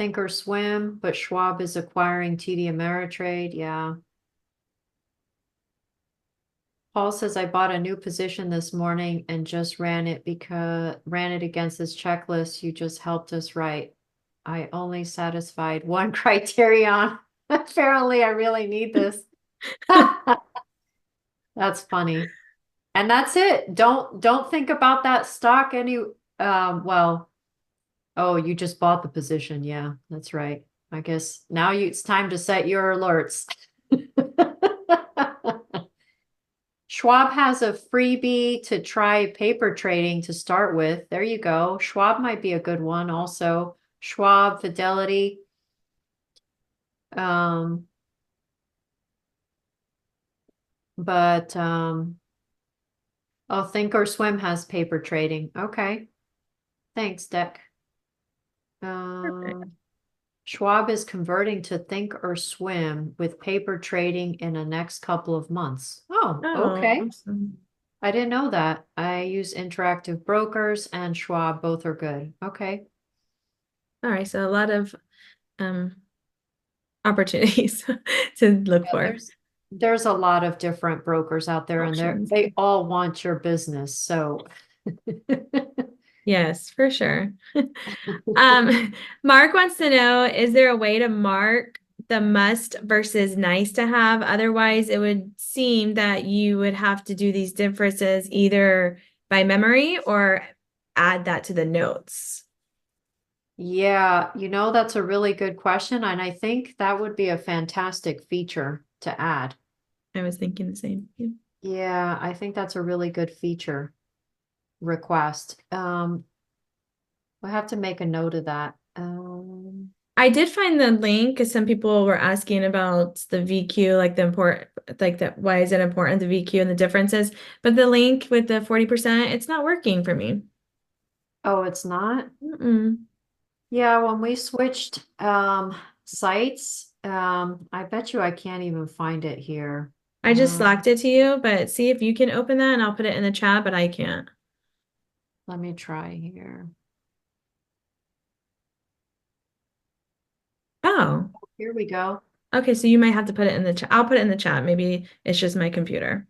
Thinkorswim, but Schwab is acquiring TD Ameritrade. Yeah. Paul says I bought a new position this morning and just ran it against this checklist you just helped us write. I only satisfied one criterion. Apparently, I really need this. That's funny. And that's it. Don't think about that stock any well, oh, you just bought the position. Yeah, that's right. I guess now it's time to set your alerts. Schwab has a freebie to try paper trading to start with. There you go. Schwab might be a good one also. Schwab, Fidelity. Um, but oh, Thinkorswim has paper trading. Okay. Thanks, Deck. Perfect. Um, Schwab is converting to Thinkorswim with paper trading in the next couple of months. Oh, Oh, okay. awesome. I didn't know that. I use Interactive Brokers and Schwab. Both are good. Okay. All right, so a lot of um opportunities to look Yeah, for there's a lot of different brokers out there and options. they all want your business. So Yes, for sure. Mark wants to know, is there a way to mark the must versus nice to have? Otherwise, it would seem that you would have to do these differences either by memory or add that to the notes. yeah, that's a really good question. And I think that would be a fantastic feature to add. I was thinking the same. Yeah. Yeah, I think that's a really good feature request. We'll have to make a note of that. I did find the link because some people were asking about the VQ, like the import, like that. Why is it important, the VQ and the differences? But the link with the 40%, it's not working for me. Oh, it's not? Mm-mm. Yeah, when we switched sites, I bet you I can't even find it here. I just slacked it to you, but see if you can open that and I'll put it in the chat, but I can't. Let me try here. Oh, Here we go. okay. So you might have to put it in the chat. I'll put it in the chat. Maybe it's just my computer.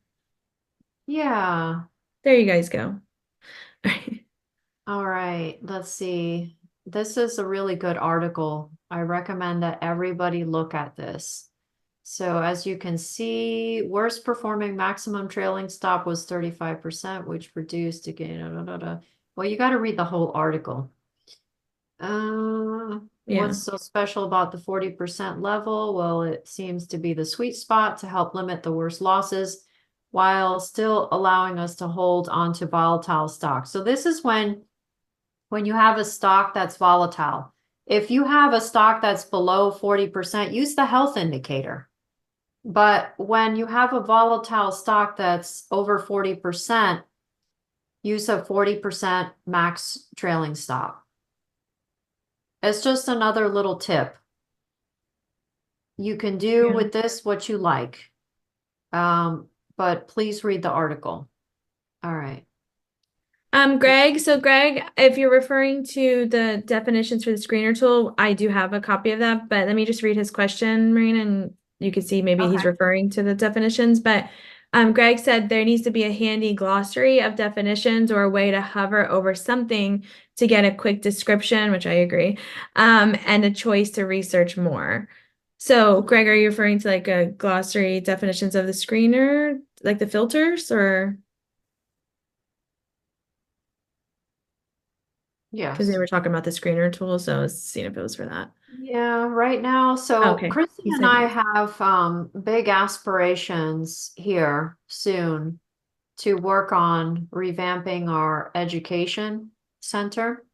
Yeah. There you guys go. All right. Let's see. This is a really good article. I recommend that everybody look at this. So as you can see, worst performing maximum trailing stop was 35%, which produced again. Well, you got to read the whole article. Yeah. What's so special about the 40% level? Well, it seems to be the sweet spot to help limit the worst losses while still allowing us to hold on to volatile stocks. So this is when you have a stock that's volatile. If you have a stock that's below 40%, use the health indicator. But when you have a volatile stock that's over 40%, use a 40% max trailing stop. It's just another little tip. You can do Yeah. with this what you like. But please read the article. All right. Greg, so Greg, if you're referring to the definitions for the screener tool, I do have a copy of that, but let me just read his question, Marina, and you can see maybe he's Okay. referring to the definitions. But Greg said there needs to be a handy glossary of definitions or a way to hover over something to get a quick description, which I agree, and a choice to research more. So, Greg, are you referring to like a glossary definitions of the screener, like the filters, or? Because they Yes. were talking about the screener tool, so I was seeing if it was for that. Yeah, right now. So Okay, Kristen he and said I yes. have big aspirations here soon to work on revamping our education center.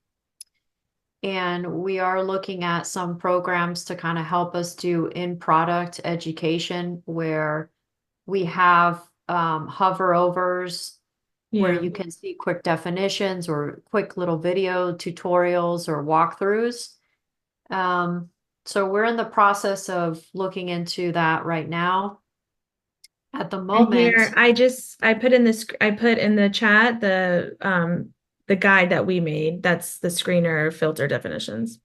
And we are looking at some programs to kind of help us do in-product education where we have hover overs where Yeah. you can see quick definitions or quick little video tutorials or walkthroughs. Um, so we're in the process of looking into that right now. At the And here moment, I put in this I put in the chat the guide that we made. That's the screener filter definitions.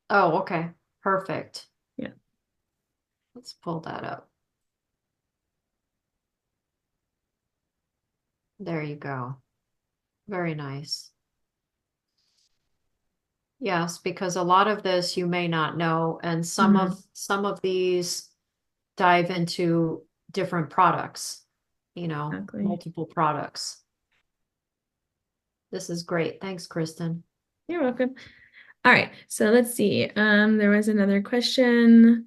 oh, okay, perfect. Yeah. Let's pull that up. There you go. Very nice. Yes, because a lot of this you may not know, and Mhm. some of these dive into different products, Exactly. multiple products. This is great. Thanks, Kristen. You're welcome. All right, so let's see. There was another question.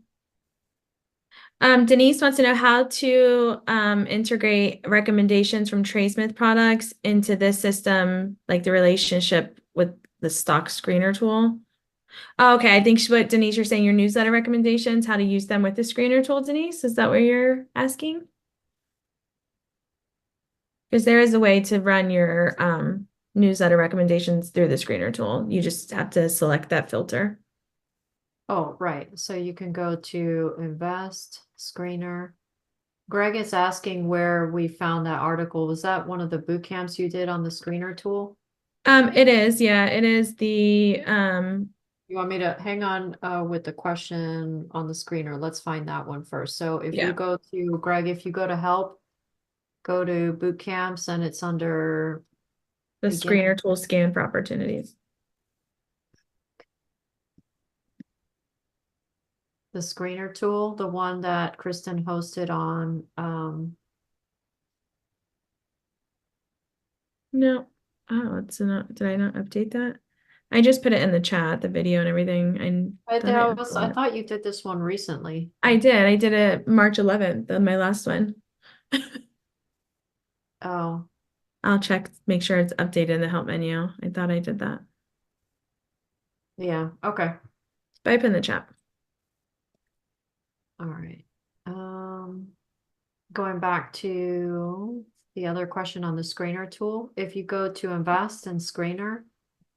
Denise wants to know how to integrate recommendations from TradeSmith products into this system, like the relationship with the stock screener tool. Oh, okay, I think what Denise, you're saying your newsletter recommendations, how to use them with the screener tool, Denise? Is that what you're asking? Because there is a way to run your newsletter recommendations through the screener tool. You just have to select that filter. Oh, right. So you can go to invest, screener. Greg is asking where we found that article. Was that one of the boot camps you did on the screener tool? It is, yeah, it is the You want me to hang on with the question on the screener? Let's find that one first. So if you yeah, go to Greg, if you go to help, go to boot camps and it's under the beginning, screener tool scan for opportunities. the screener tool, the one that Kristen hosted on. No. Oh, it's not, did I not update that? I just put it in the chat, the video and everything. I thought I I uploaded it. thought you did this one recently. I did. I did it March 11th, my last one. Oh, I'll check, make sure it's updated in the help menu. I thought I did that. yeah. Okay. But I put in the chat. All right. Going back to the other question on the screener tool, if you go to invest and screener,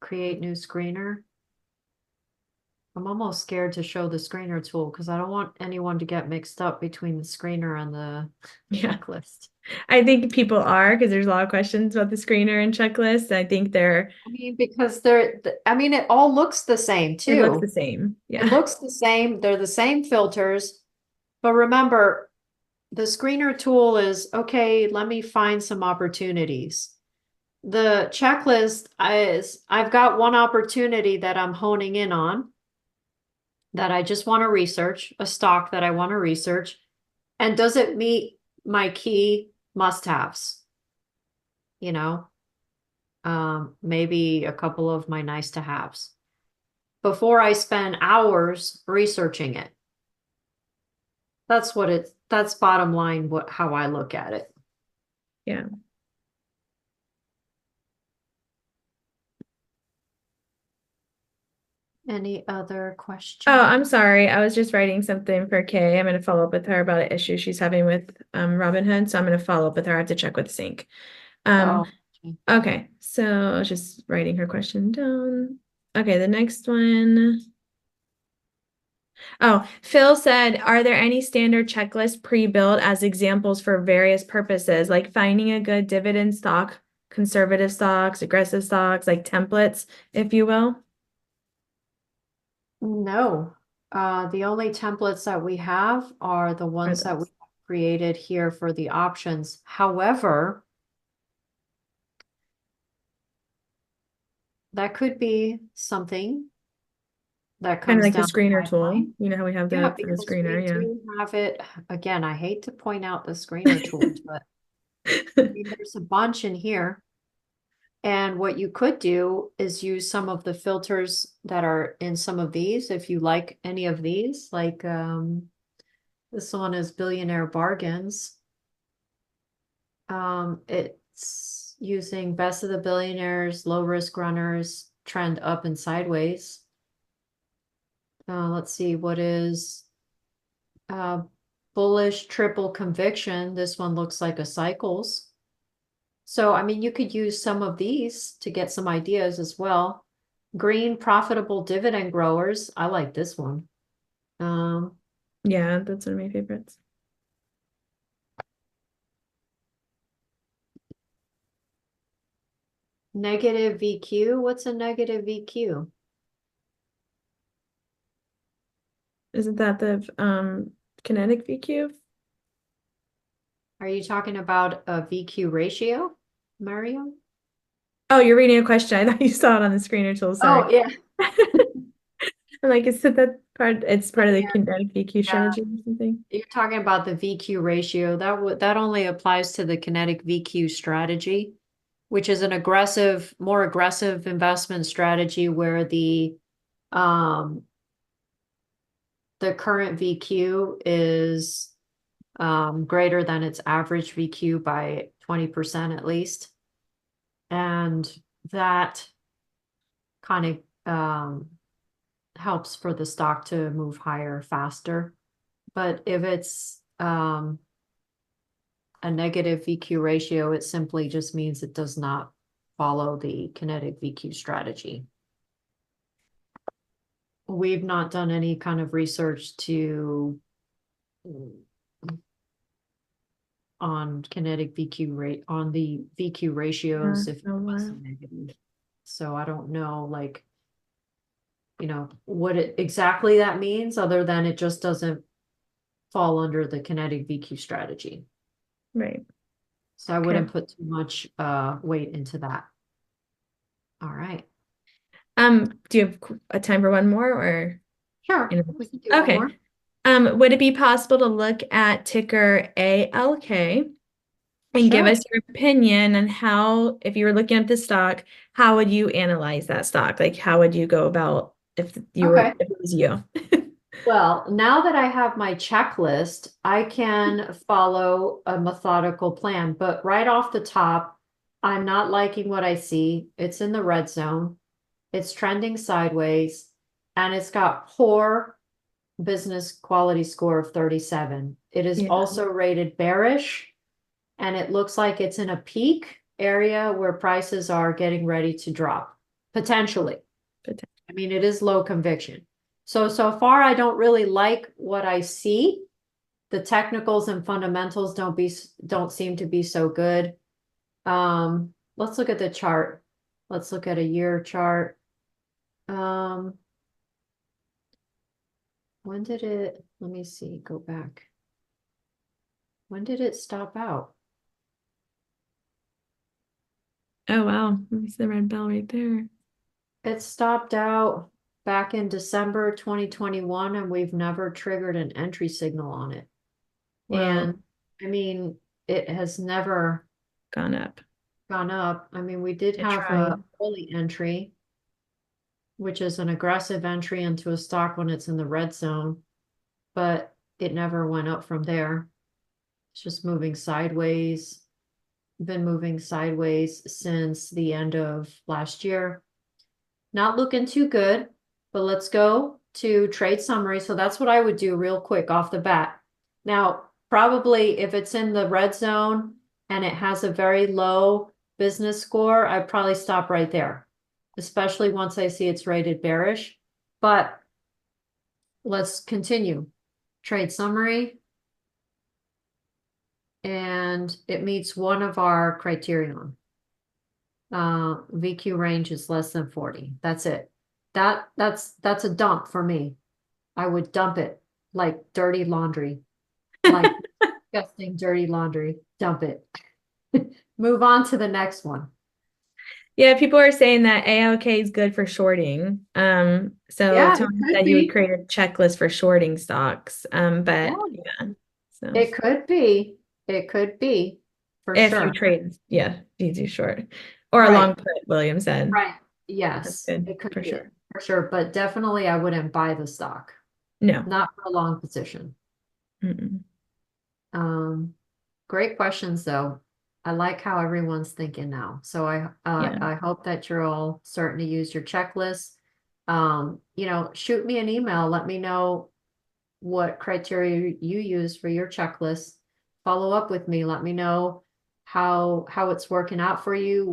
create new screener. I'm almost scared to show the screener tool because I don't want anyone to get mixed up between the screener and the Yeah. checklist. I think people are because there's a lot of questions about the screener and checklist. I think I mean, because I mean, it all looks the same it looks the too. same. It Yeah. looks the same. They're the same filters. But remember, the screener tool is, okay, let me find some opportunities. The checklist is, I've got one opportunity that I'm honing in on that I just want to research, a stock that I want to research. And does it meet my key must-haves? You know, maybe a couple of my nice to haves before I spend hours researching it. That's bottom line, how I look at it. Yeah. Any other Oh, questions? I'm sorry. I was just writing something for Kay. I'm going to follow up with her about an issue she's having with Robinhood. So I'm going to follow up with her. I have to check with Sync. Um, Oh, okay. okay. So I was just writing her question down. Okay, the next one. Oh, Phil said, are there any standard checklists pre-built as examples for various purposes, like finding a good dividend stock, conservative stocks, aggressive stocks, like templates, if you will? No, the only templates that we have are the Are ones that we those? created here for the options. However, that could be something that Kind of comes like the down the screener tool. pipeline. You know how we have Yeah, the for the because we screener, yeah. do have it. Again, I hate to point out the screener tools, but I mean, there's a bunch in here. And what you could do is use some of the filters that are in some of these, if you like any of these, like this one is Billionaire Bargains. It's using best of the billionaires, low risk runners, trend up and sideways. Let's see, what is bullish triple conviction? This one looks like a cycles. So, I mean, you could use some of these to get some ideas as well. Green profitable dividend growers. I like this one. Yeah, that's one of my favorites. Negative VQ. What's a negative VQ? Isn't that the kinetic VQ? Are you talking about a VQ ratio, Mario? Oh, you're reading a question. I thought you saw it on the screener tool. Oh, Sorry. yeah. I'm like, is it that part? It's part of the Yeah. kinetic VQ Yeah. strategy or something. You're talking about the VQ ratio. That only applies to the kinetic VQ strategy, which is an more aggressive investment strategy where um the current VQ is greater than its average VQ by 20% at least. And that kind of helps for the stock to move higher faster. But if it's a negative VQ ratio, it simply just means it does not follow the kinetic VQ strategy. We've not done any kind of research on kinetic VQ rate on the VQ ratios if it Oh, was a wow. negative. So I don't know, like, what it exactly that means, other than it just doesn't fall under the kinetic VQ strategy. Right. So I Okay. wouldn't put too much weight into that. All right. Do you have a time for one more or? Sure, You we can do know? one more. Okay. Would it be possible to look at ticker ALK and give Sure. us your opinion on how, if you were looking at the stock, how would you analyze that stock? Like, how would you go about if Okay. if it was you? Well, now that I have my checklist, I can follow a methodical plan. But right off the top, I'm not liking what I see. It's in the red zone. It's trending sideways, and it's got poor business quality score of 37. It is Yeah. also rated bearish, and it looks like it's in a peak area where prices are getting ready to drop, potentially. I mean, it is low conviction. So far, I don't really like what I see. The technicals and fundamentals don't seem to be so good. Let's look at the chart. Let's look at a year chart. When did it, let me see, go back. When did it stop out? Oh, wow. Let me see the red bell right there. It stopped out back in December 2021, and we've never triggered an entry signal on it. Well, And I mean, it has never gone up. gone up. I mean, we did It have a tried. early entry, which is an aggressive entry into a stock when it's in the red zone, but it never went up from there. It's just moving sideways. Been moving sideways since the end of last year. Not looking too good, but let's go to trade summary. So that's what I would do real quick off the bat. Now, probably if it's in the red zone and it has a very low business score, I'd probably stop right there, especially once I see it's rated bearish. But let's continue. Trade summary. And it meets one of our criterion. VQ range is less than 40. That's it. That's a dump for me. I would dump it like dirty laundry, like disgusting dirty laundry. Dump it. Move on to the next one. Yeah, people are saying that ALK is good for shorting. So Yeah, it Tony could said you would be. create a checklist for shorting stocks. Yeah, Yeah. So it could be. It could be for if you sure. trade, yeah, you do short. Or a Right. long put, William said. Right. That's Yes, good it could for be sure. for sure, but definitely I wouldn't buy the stock, No. not for a long position. Mm-mm. Um, Great questions though. I like how everyone's thinking now. So Yeah. I hope that you're all starting to use your checklist. Shoot me an email. Let me know what criteria you use for your checklist. Follow up with me. Let me know how it's working out for you,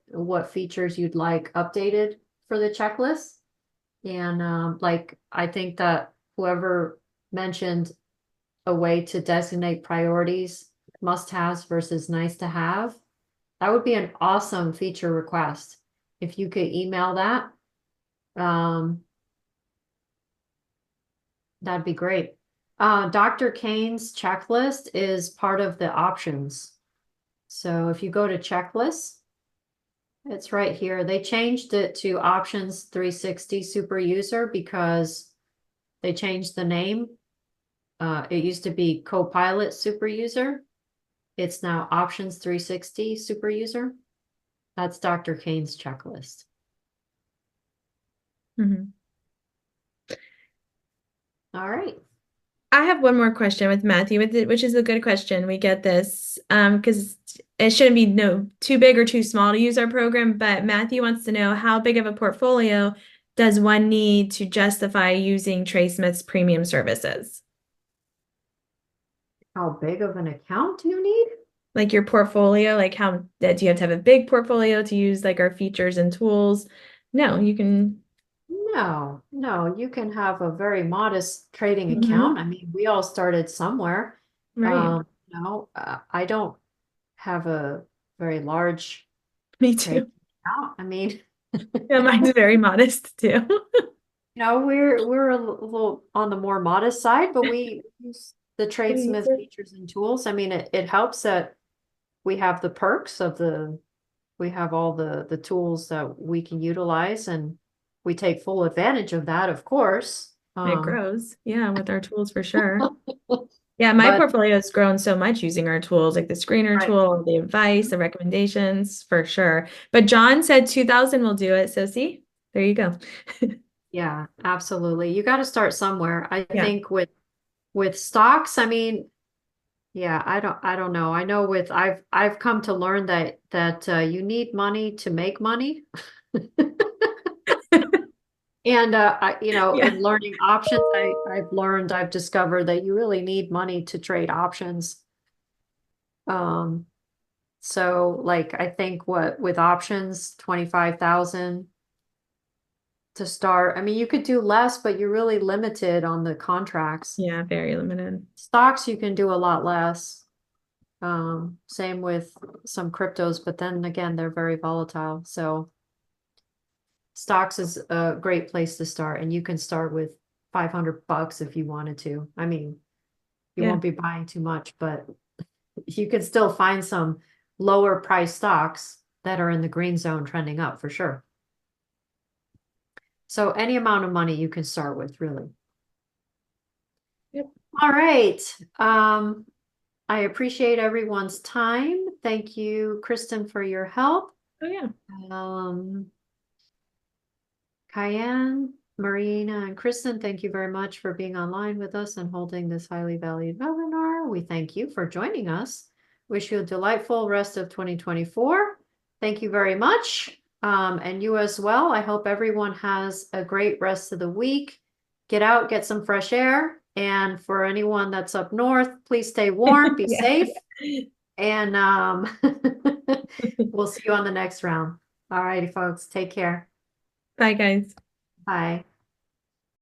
what features you'd like updated for the checklist. And like I think that whoever mentioned a way to designate priorities, must-haves versus nice to have, that would be an awesome feature request. If you could email that, um, that'd be great. Dr. Kane's checklist is part of the options. So if you go to checklists, it's right here. They changed it to options 360 super user because they changed the name. It used to be Copilot super user. It's now options 360 super user. That's Dr. Kane's checklist. Mhm. All right. I have one more question with Matthew, which is a good question. We get this because it shouldn't be too big or too small to use our program, but Matthew wants to know how big of a portfolio does one need to justify using TradeSmith's premium services? How big of an account do you need? Like your portfolio, like how that do you have to have a big portfolio to use like our features and tools? No, you can. No, you can have a very modest trading Mhm. account. I mean, we all started somewhere. Right. I don't have a very large Me trading too. account. I mean, Yeah, mine's very modest too. we're a little on the more modest side, but we use the We use TradeSmith it. features and tools. I mean, it helps that we have the perks of we have all the tools that we can utilize and we take full advantage of that, of course. It grows. Yeah, with our tools for sure. Yeah, my But portfolio has grown so much using our tools, like the screener right. tool, the advice, the recommendations, for sure. But John said 2000 will do it. So see, there you go. Yeah, absolutely. You got to start somewhere. I Yeah. think with stocks, I mean, yeah, I don't know. I know I've come to learn that you need money to make money. And Yeah. in learning options, I've discovered that you really need money to trade options. Um, so like I think what with options, 25,000 to start. I mean, you could do less, but you're really limited on the contracts. Yeah, very limited. Stocks, you can do a lot less. Same with some cryptos, but then again, they're very volatile. So stocks is a great place to start, and you can start with 500 bucks if you wanted to. I mean, you Yeah. won't be buying too much, but you can still find some lower price stocks that are in the green zone trending up for sure. So any amount of money you can start with, really. Yep. All right. I appreciate everyone's time. Thank you, Kristen, for your help. Oh yeah. Um, Cayenne, Marina, and Kristen, thank you very much for being online with us and holding this highly valued webinar. We thank you for joining us. Wish you a delightful rest of 2024. Thank you very much. And you as well. I hope everyone has a great rest of the week. Get out, get some fresh air. And for anyone that's up north, please stay warm, be Yeah. safe, and we'll see you on the next round. All righty, folks. Take care. Bye, guys. Bye.